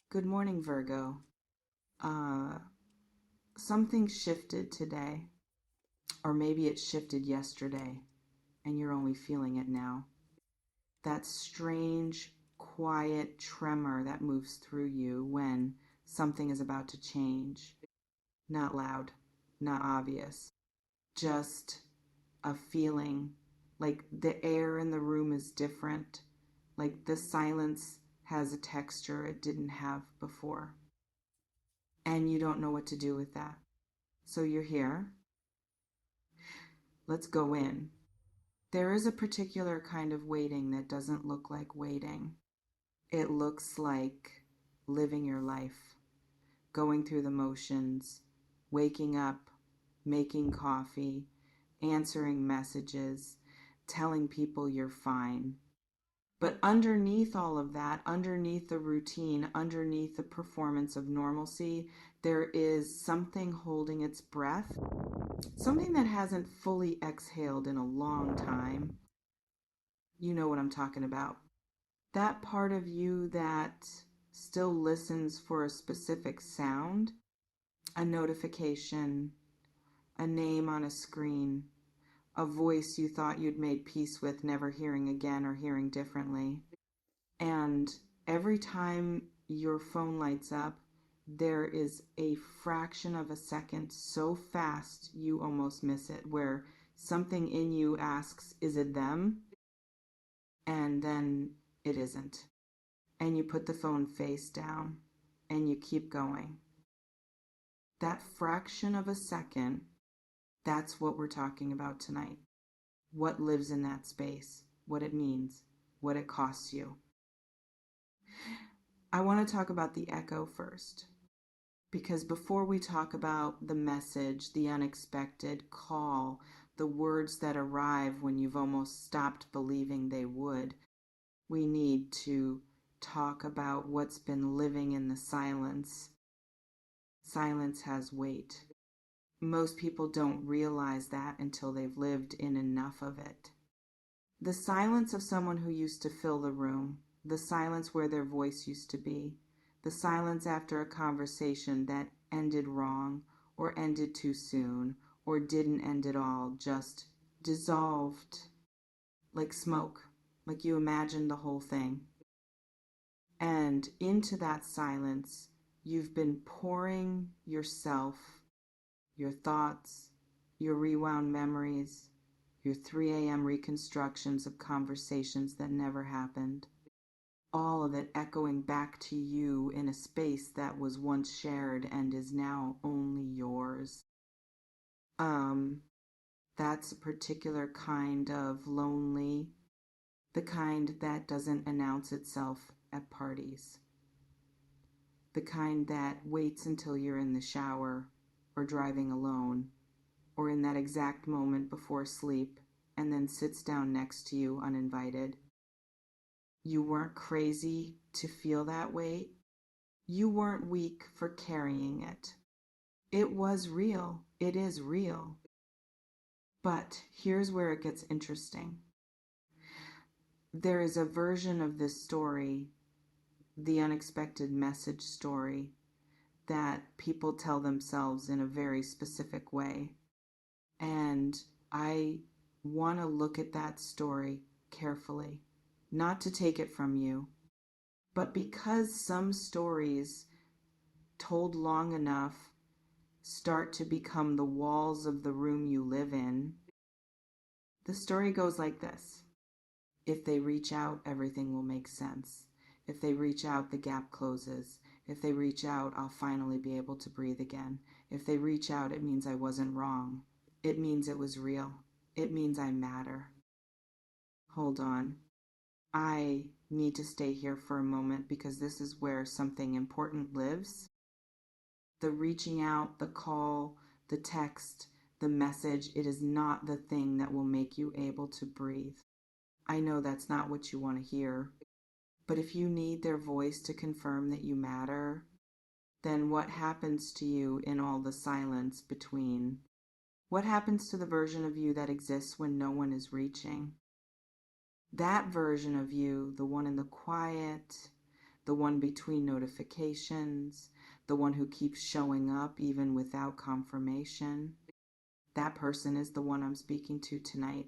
Good morning, Virgo. Uh, Something shifted today, or maybe it shifted yesterday, and you're only feeling it now. That strange, quiet tremor that moves through you when something is about to change. Not loud, not obvious, just a feeling like the air in the room is different, like the silence has a texture it didn't have before. And you don't know what to do with that. So you're here. Let's go in. There is a particular kind of waiting that doesn't look like waiting. It looks like living your life, going through the motions, waking up, making coffee, answering messages, telling people you're fine. But underneath all of that, underneath the routine, underneath the performance of normalcy, there is something holding its breath, something that hasn't fully exhaled in a long time. You know what I'm talking about. That part of you that still listens for a specific sound, a notification, a name on a screen, a voice you thought you'd made peace with, never hearing again or hearing differently. And every time your phone lights up, there is a fraction of a second so fast you almost miss it, where something in you asks, is it them? And then it isn't. And you put the phone face down and you keep going. That fraction of a second, that's what we're talking about tonight. What lives in that space, what it means, what it costs you. I want to talk about the echo first, because before we talk about the message, the unexpected call, the words that arrive when you've almost stopped believing they would, we need to talk about what's been living in the silence. Silence has weight. Most people don't realize that until they've lived in enough of it. The silence of someone who used to fill the room, the silence where their voice used to be, the silence after a conversation that ended wrong or ended too soon or didn't end at all, just dissolved like smoke, like you imagined the whole thing. And into that silence, you've been pouring yourself, your thoughts, your rewound memories, your 3 a.m. reconstructions of conversations that never happened, all of it echoing back to you in a space that was once shared and is now only yours. That's a particular kind of lonely, the kind that doesn't announce itself at parties, the kind that waits until you're in the shower or driving alone or in that exact moment before sleep and then sits down next to you uninvited. You weren't crazy to feel that way. You weren't weak for carrying it. It was real. It is real. But here's where it gets interesting. There is a version of this story, the unexpected message story, that people tell themselves in a very specific way. And I want to look at that story carefully, not to take it from you, but because some stories told long enough start to become the walls of the room you live in. The story goes like this. If they reach out, everything will make sense. If they reach out, the gap closes. If they reach out, I'll finally be able to breathe again. If they reach out, it means I wasn't wrong. It means it was real. It means I matter. Hold on. I need to stay here for a moment because this is where something important lives. The reaching out, the call, the text, the message, it is not the thing that will make you able to breathe. I know that's not what you want to hear, but if you need their voice to confirm that you matter, then what happens to you in all the silence between? What happens to the version of you that exists when no one is reaching? That version of you, the one in the quiet, the one between notifications, the one who keeps showing up even without confirmation. That person is the one I'm speaking to tonight.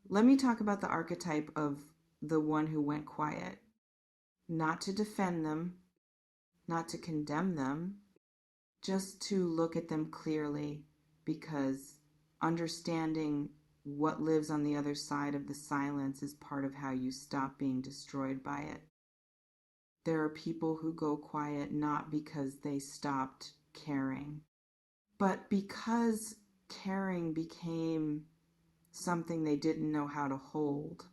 Let me talk about the archetype of the one who went quiet. Not to defend them, not to condemn them, just to look at them clearly, because understanding what lives on the other side of the silence is part of how you stop being destroyed by it. There are people who go quiet not because they stopped caring, but because caring became something they didn't know how to hold.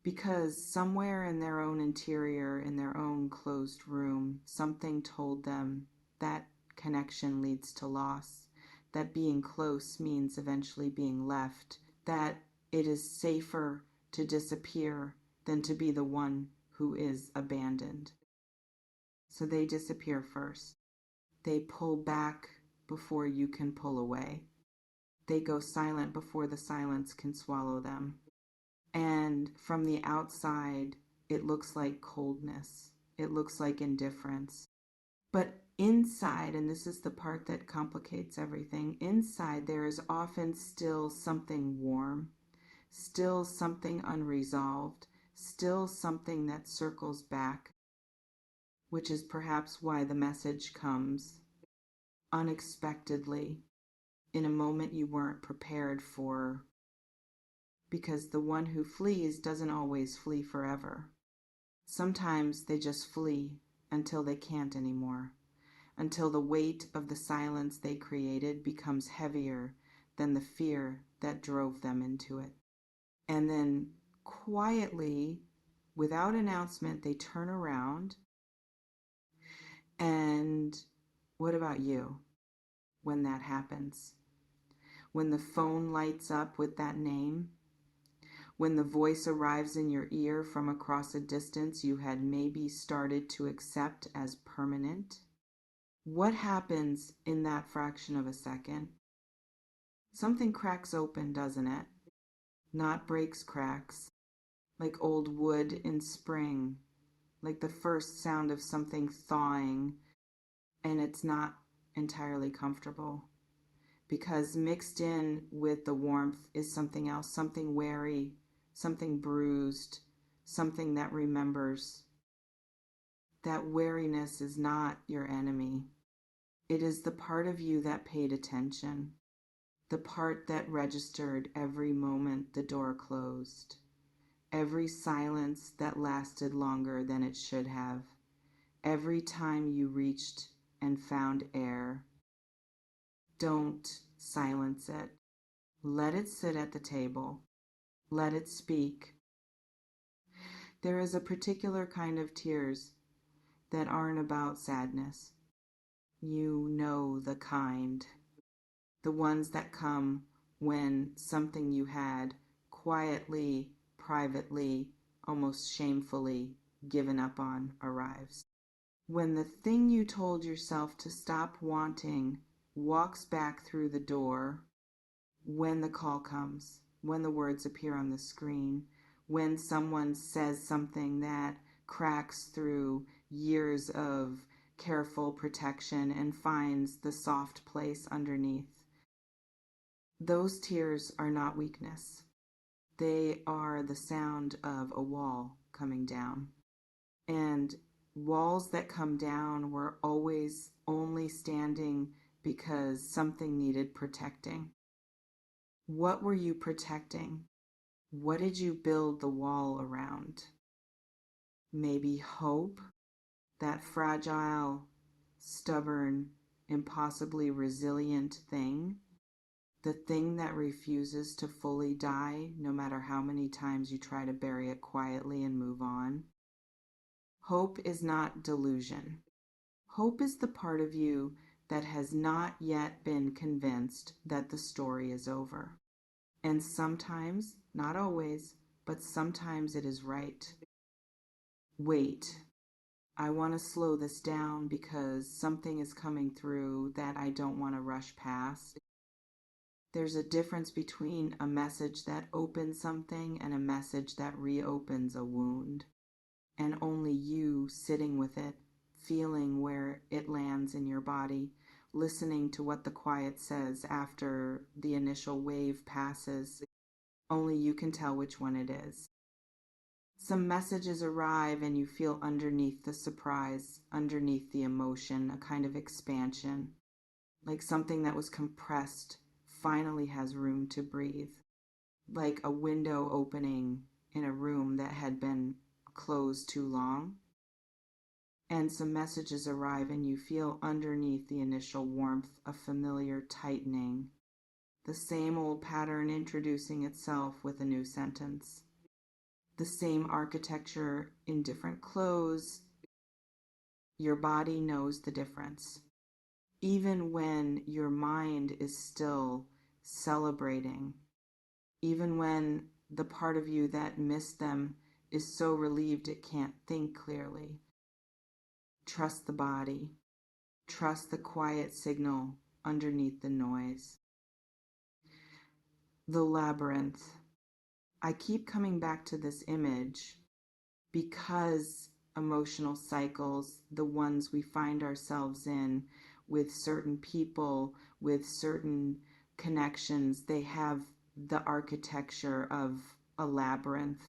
Because somewhere in their own interior, in their own closed room, something told them that connection leads to loss, that being close means eventually being left, that it is safer to disappear than to be the one who is abandoned. So they disappear first. They pull back before you can pull away. They go silent before the silence can swallow them. And from the outside, it looks like coldness. It looks like indifference. But inside, and this is the part that complicates everything, inside there is often still something warm, still something unresolved, still something that circles back, which is perhaps why the message comes unexpectedly in a moment you weren't prepared for. Because the one who flees doesn't always flee forever. Sometimes they just flee until they can't anymore, until the weight of the silence they created becomes heavier than the fear that drove them into it. And then quietly, without announcement, they turn around. And what about you when that happens? When the phone lights up with that name? When the voice arrives in your ear from across a distance you had maybe started to accept as permanent? What happens in that fraction of a second? Something cracks open, doesn't it? Not breaks cracks, like old wood in spring, like the first sound of something thawing, and it's not entirely comfortable. Because mixed in with the warmth is something else, something wary, something bruised, something that remembers. That wariness is not your enemy. It is the part of you that paid attention, the part that registered every moment the door closed, every silence that lasted longer than it should have, every time you reached and found air. Don't silence it. Let it sit at the table. Let it speak. There is a particular kind of tears that aren't about sadness. You know the kind. The ones that come when something you had quietly, privately, almost shamefully given up on arrives. When the thing you told yourself to stop wanting walks back through the door, when the call comes, when the words appear on the screen, when someone says something that cracks through years of careful protection and finds the soft place underneath. Those tears are not weakness. They are the sound of a wall coming down. And walls that come down were always only standing because something needed protecting. What were you protecting? What did you build the wall around? Maybe hope, that fragile, stubborn, impossibly resilient thing, the thing that refuses to fully die no matter how many times you try to bury it quietly and move on. Hope is not delusion. Hope is the part of you that has not yet been convinced that the story is over. And sometimes, not always, but sometimes it is right. Wait, I want to slow this down because something is coming through that I don't want to rush past. There's a difference between a message that opens something and a message that reopens a wound. and only you sitting with it, feeling where it lands in your body, listening to what the quiet says after the initial wave passes. Only you can tell which one it is. Some messages arrive and you feel underneath the surprise, underneath the emotion, a kind of expansion, like something that was compressed finally has room to breathe, like a window opening in a room that had been closed too long. And some messages arrive and you feel underneath the initial warmth a familiar tightening, the same old pattern introducing itself with a new sentence. The same architecture in different clothes. Your body knows the difference. Even when your mind is still celebrating, even when the part of you that missed them is so relieved it can't think clearly. Trust the body. Trust the quiet signal underneath the noise. The labyrinth. I keep coming back to this image because emotional cycles, the ones we find ourselves in with certain people, with certain connections, they have the architecture of a labyrinth.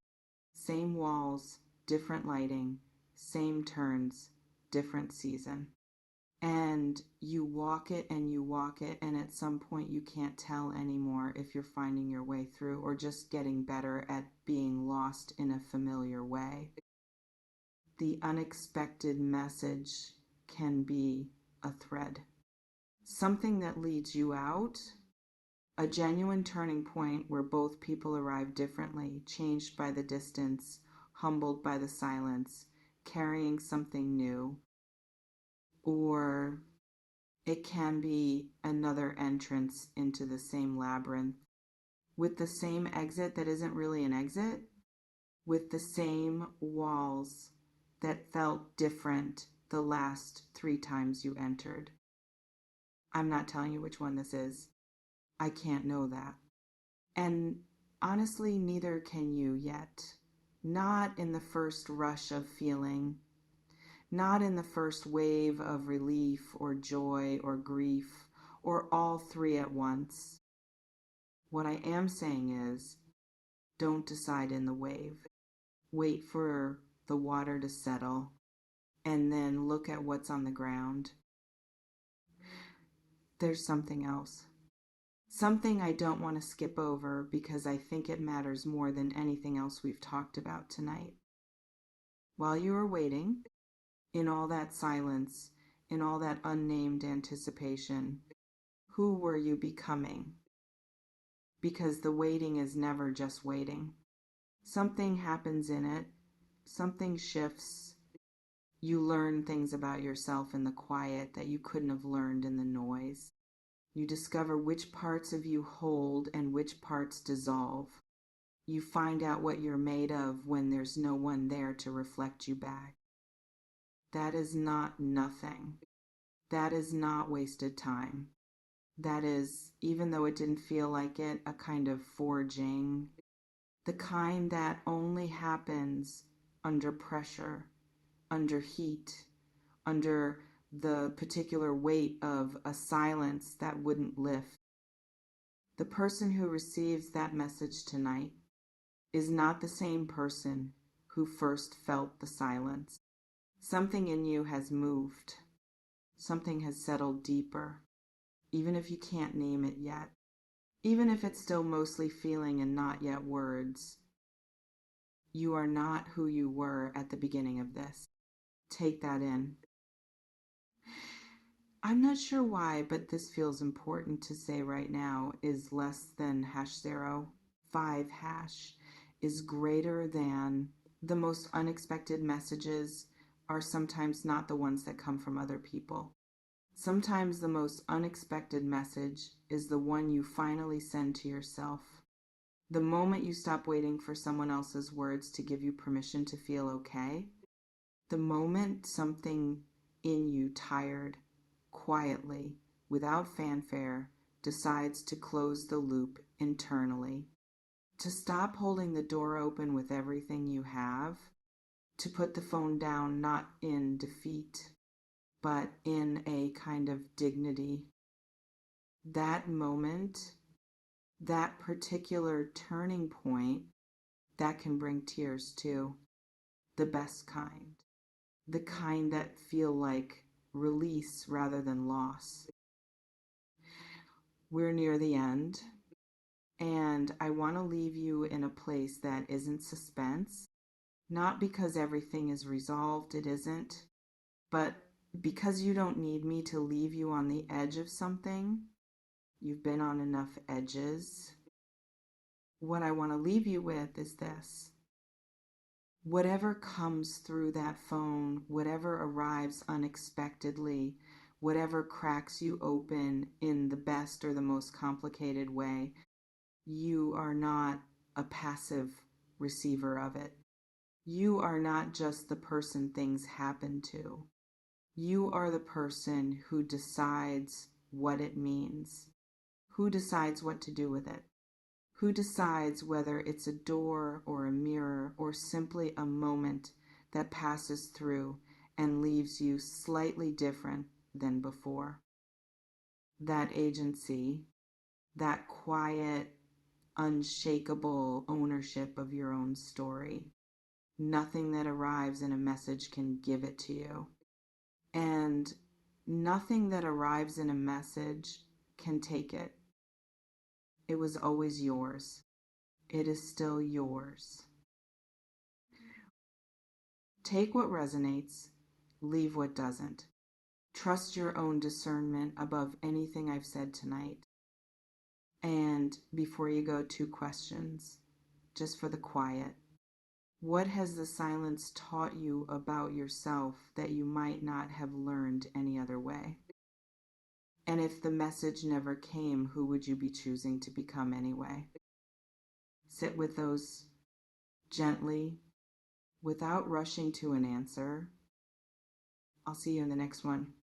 Same walls, different lighting, same turns, different season. And you walk it and you walk it, and at some point you can't tell anymore if you're finding your way through or just getting better at being lost in a familiar way. The unexpected message can be a thread, something that leads you out, a genuine turning point where both people arrive differently, changed by the distance, humbled by the silence, carrying something new. Or it can be another entrance into the same labyrinth, with the same exit that isn't really an exit, with the same walls that felt different the last 3 times you entered. I'm not telling you which one this is. I can't know that. And honestly, neither can you yet. Not in the first rush of feeling, not in the first wave of relief or joy or grief, or all 3 at once. What I am saying is, don't decide in the wave. Wait for the water to settle, and then look at what's on the ground. There's something else. Something I don't want to skip over because I think it matters more than anything else we've talked about tonight. While you were waiting, in all that silence, in all that unnamed anticipation, who were you becoming? Because the waiting is never just waiting. Something happens in it, something shifts. You learn things about yourself in the quiet that you couldn't have learned in the noise. You discover which parts of you hold and which parts dissolve. You find out what you're made of when there's no one there to reflect you back. That is not nothing. That is not wasted time. That is, even though it didn't feel like it, a kind of forging. The kind that only happens under pressure, under heat, under the particular weight of a silence that wouldn't lift. The person who receives that message tonight is not the same person who first felt the silence. Something in you has moved. Something has settled deeper, even if you can't name it yet, even if it's still mostly feeling and not yet words. You are not who you were at the beginning of this. Take that in. I'm not sure why, but this feels important to say right now. Is less than #0, 5# is greater than. The most unexpected messages are sometimes not the ones that come from other people. Sometimes the most unexpected message is the one you finally send to yourself. The moment you stop waiting for someone else's words to give you permission to feel okay, the moment something in you, tired, quietly, without fanfare, decides to close the loop internally, to stop holding the door open with everything you have, to put the phone down, not in defeat, but in a kind of dignity. That moment, that particular turning point, that can bring tears too. The best kind. The kind that feel like release rather than loss. We're near the end, and I want to leave you in a place that isn't suspense, not because everything is resolved, it isn't, but because you don't need me to leave you on the edge of something. You've been on enough edges. What I want to leave you with is this. Whatever comes through that phone, whatever arrives unexpectedly, whatever cracks you open in the best or the most complicated way, you are not a passive receiver of it. You are not just the person things happen to. You are the person who decides what it means, who decides what to do with it, who decides whether it's a door or a mirror or simply a moment that passes through and leaves you slightly different than before. That agency, that quiet, unshakable ownership of your own story. Nothing that arrives in a message can give it to you. And nothing that arrives in a message can take it. It was always yours. It is still yours. Take what resonates, leave what doesn't. Trust your own discernment above anything I've said tonight. And before you go, 2 questions, just for the quiet. What has the silence taught you about yourself that you might not have learned any other way? And if the message never came, who would you be choosing to become anyway? Sit with those gently, without rushing to an answer. I'll see you in the next one.